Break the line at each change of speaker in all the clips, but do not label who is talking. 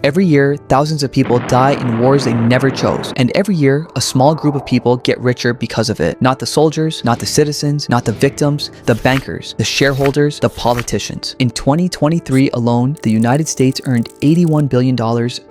Every year, thousands of people die in wars they never chose. And every year, a small group of people get richer because of it. Not the soldiers, not the citizens, not the victims, the bankers, the shareholders, the politicians. In 2023 alone, the United States earned $81 billion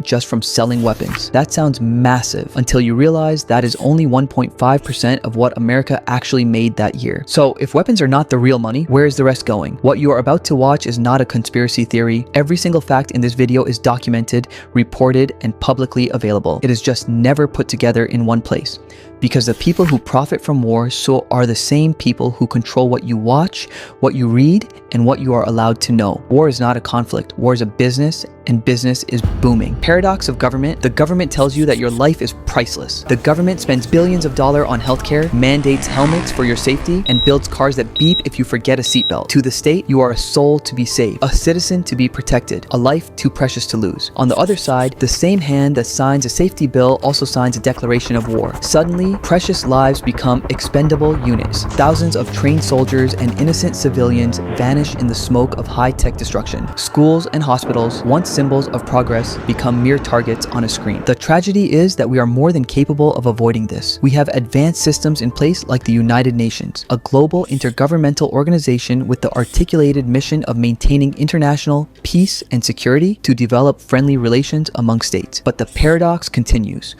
just from selling weapons. That sounds massive until you realize that is only 1.5% of what America actually made that year. So if weapons are not the real money, where is the rest going? What you are about to watch is not a conspiracy theory. Every single fact in this video is documented, reported, and publicly available. It is just never put together in one place. Because the people who profit from war so are the same people who control what you watch, what you read, and what you are allowed to know. War is not a conflict. War is a business, and business is booming. Paradox of government. The government tells you that your life is priceless. The government spends billions of dollars on healthcare, mandates helmets for your safety, and builds cars that beep if you forget a seatbelt. To the state, you are a soul to be saved, a citizen to be protected, a life too precious to lose. On the other side, the same hand that signs a safety bill also signs a declaration of war. Suddenly, precious lives become expendable units. Thousands of trained soldiers and innocent civilians vanish in the smoke of high-tech destruction. Schools and hospitals, once symbols of progress, become mere targets on a screen. The tragedy is that we are more than capable of avoiding this. We have advanced systems in place like the United Nations, a global intergovernmental organization with the articulated mission of maintaining international peace and security to develop friendly relations among states. But the paradox continues.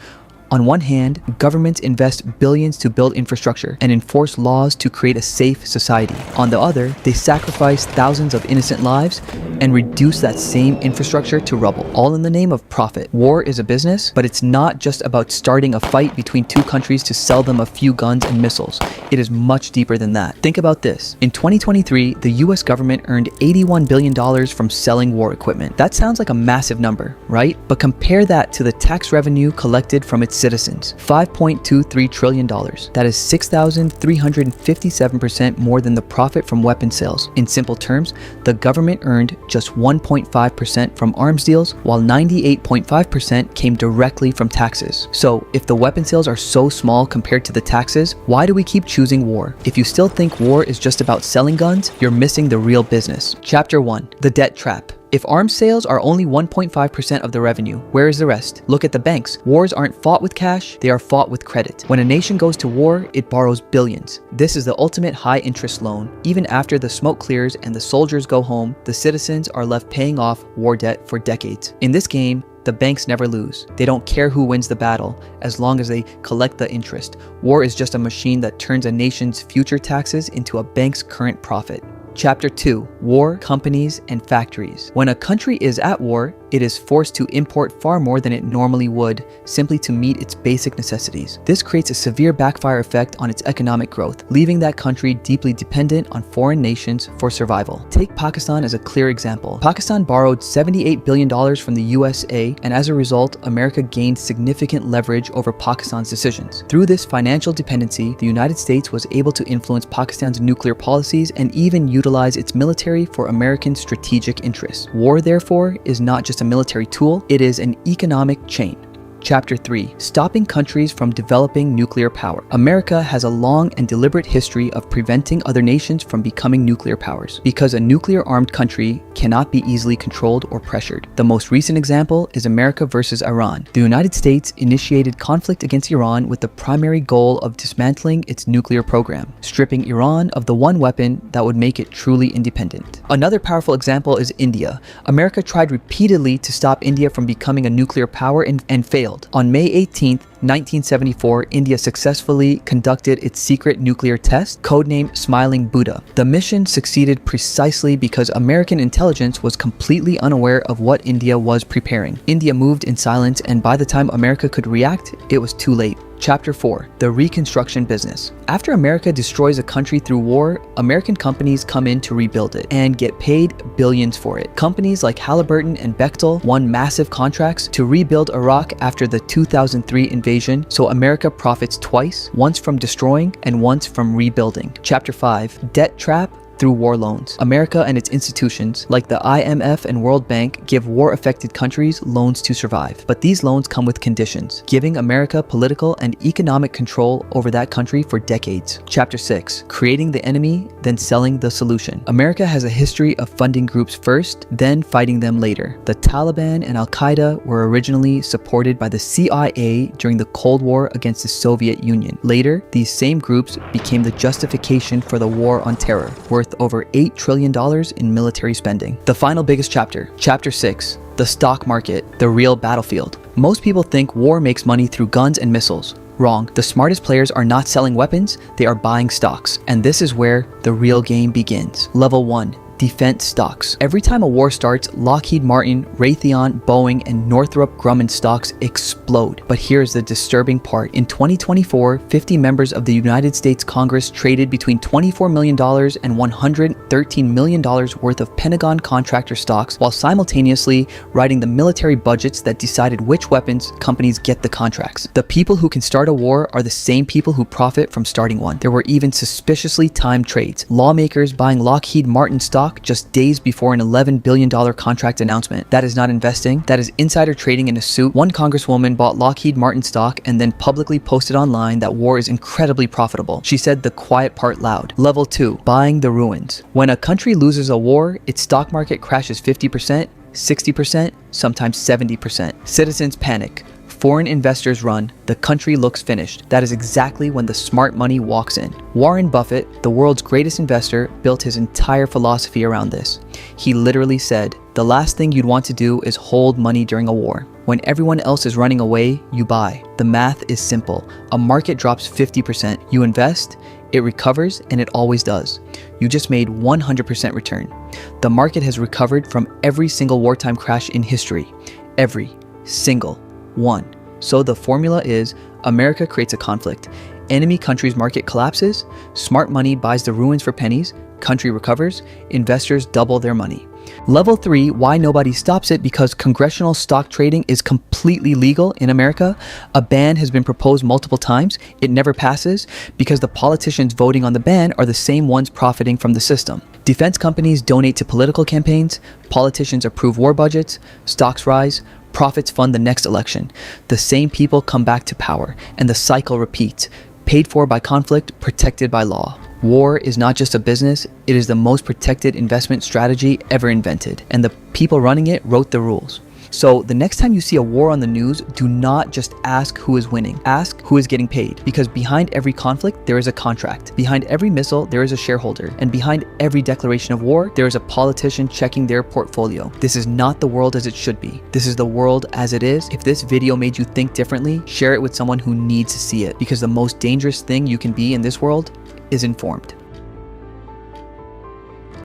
On one hand, governments invest billions to build infrastructure and enforce laws to create a safe society. On the other, they sacrifice thousands of innocent lives and reduce that same infrastructure to rubble, all in the name of profit. War is a business, but it's not just about starting a fight between two countries to sell them a few guns and missiles. It is much deeper than that. Think about this. In 2023, the US government earned $81 billion from selling war equipment. That sounds like a massive number, right? But compare that to the tax revenue collected from its citizens, $5.23 trillion. That is 6,357% more than the profit from weapon sales. In simple terms, the government earned just 1.5% from arms deals, while 98.5% came directly from taxes. So if the weapon sales are so small compared to the taxes, why do we keep choosing war? If you still think war is just about selling guns, you're missing the real business. Chapter 1. The Debt Trap. If arms sales are only 1.5% of the revenue, where is the rest? Look at the banks. Wars aren't fought with cash, they are fought with credit. When a nation goes to war, it borrows billions. This is the ultimate high-interest loan. Even after the smoke clears and the soldiers go home, the citizens are left paying off war debt for decades. In this game, the banks never lose. They don't care who wins the battle, as long as they collect the interest. War is just a machine that turns a nation's future taxes into a bank's current profit. Chapter 2. War, Companies, and Factories. When a country is at war, it is forced to import far more than it normally would, simply to meet its basic necessities. This creates a severe backfire effect on its economic growth, leaving that country deeply dependent on foreign nations for survival. Take Pakistan as a clear example. Pakistan borrowed $78 billion from the USA, and as a result, America gained significant leverage over Pakistan's decisions. Through this financial dependency, the United States was able to influence Pakistan's nuclear policies and even utilize its military for American strategic interests. War, therefore, is not just a military tool, it is an economic chain. Chapter 3. Stopping countries from developing nuclear power. America has a long and deliberate history of preventing other nations from becoming nuclear powers, because a nuclear-armed country cannot be easily controlled or pressured. The most recent example is America versus Iran. The United States initiated conflict against Iran with the primary goal of dismantling its nuclear program, stripping Iran of the one weapon that would make it truly independent. Another powerful example is India. America tried repeatedly to stop India from becoming a nuclear power and failed. On May 18, 1974, India successfully conducted its secret nuclear test, codenamed Smiling Buddha. The mission succeeded precisely because American intelligence was completely unaware of what India was preparing. India moved in silence, and by the time America could react, it was too late. Chapter 4. The Reconstruction Business. After America destroys a country through war, American companies come in to rebuild it and get paid billions for it. Companies like Halliburton and Bechtel won massive contracts to rebuild Iraq after the 2003 invasion, so America profits twice, once from destroying and once from rebuilding. Chapter 5. Debt Trap through war loans. America and its institutions, like the IMF and World Bank, give war-affected countries loans to survive. But these loans come with conditions, giving America political and economic control over that country for decades. Chapter 6. Creating the enemy, then selling the solution. America has a history of funding groups first, then fighting them later. The Taliban and Al-Qaeda were originally supported by the CIA during the Cold War against the Soviet Union. Later, these same groups became the justification for the war on terror, worth over $8 trillion in military spending. The final biggest chapter, Chapter 6, the stock market, the real battlefield. Most people think war makes money through guns and missiles. Wrong. The smartest players are not selling weapons, they are buying stocks. And this is where the real game begins. Level 1. Defense stocks. Every time a war starts, Lockheed Martin, Raytheon, Boeing, and Northrop Grumman stocks explode. But here's the disturbing part. In 2024, 50 members of the United States Congress traded between $24 million and $113 million worth of Pentagon contractor stocks, while simultaneously writing the military budgets that decided which weapons companies get the contracts. The people who can start a war are the same people who profit from starting one. There were even suspiciously timed trades. Lawmakers buying Lockheed Martin stock just days before an $11 billion contract announcement. That is not investing, that is insider trading in a suit. One congresswoman bought Lockheed Martin stock and then publicly posted online that war is incredibly profitable. She said the quiet part loud. Level 2, buying the ruins. When a country loses a war, its stock market crashes 50%, 60%, sometimes 70%. Citizens panic. Foreign investors run, the country looks finished. That is exactly when the smart money walks in. Warren Buffett, the world's greatest investor, built his entire philosophy around this. He literally said, the last thing you'd want to do is hold money during a war. When everyone else is running away, you buy. The math is simple. A market drops 50%. You invest, it recovers, and it always does. You just made 100% return. The market has recovered from every single wartime crash in history. Every single one. So the formula is America creates a conflict. Enemy country's market collapses, smart money buys the ruins for pennies, country recovers, investors double their money. Level 3, why nobody stops it? Because congressional stock trading is completely legal in America. A ban has been proposed multiple times. It never passes because the politicians voting on the ban are the same ones profiting from the system. Defense companies donate to political campaigns, politicians approve war budgets, stocks rise, profits fund the next election. The same people come back to power, and the cycle repeats. Paid for by conflict, protected by law. War is not just a business, it is the most protected investment strategy ever invented, and the people running it wrote the rules. So the next time you see a war on the news, do not just ask who is winning. Ask who is getting paid. Because behind every conflict, there is a contract. Behind every missile, there is a shareholder. And behind every declaration of war, there is a politician checking their portfolio. This is not the world as it should be. This is the world as it is. If this video made you think differently, share it with someone who needs to see it. Because the most dangerous thing you can be in this world is informed.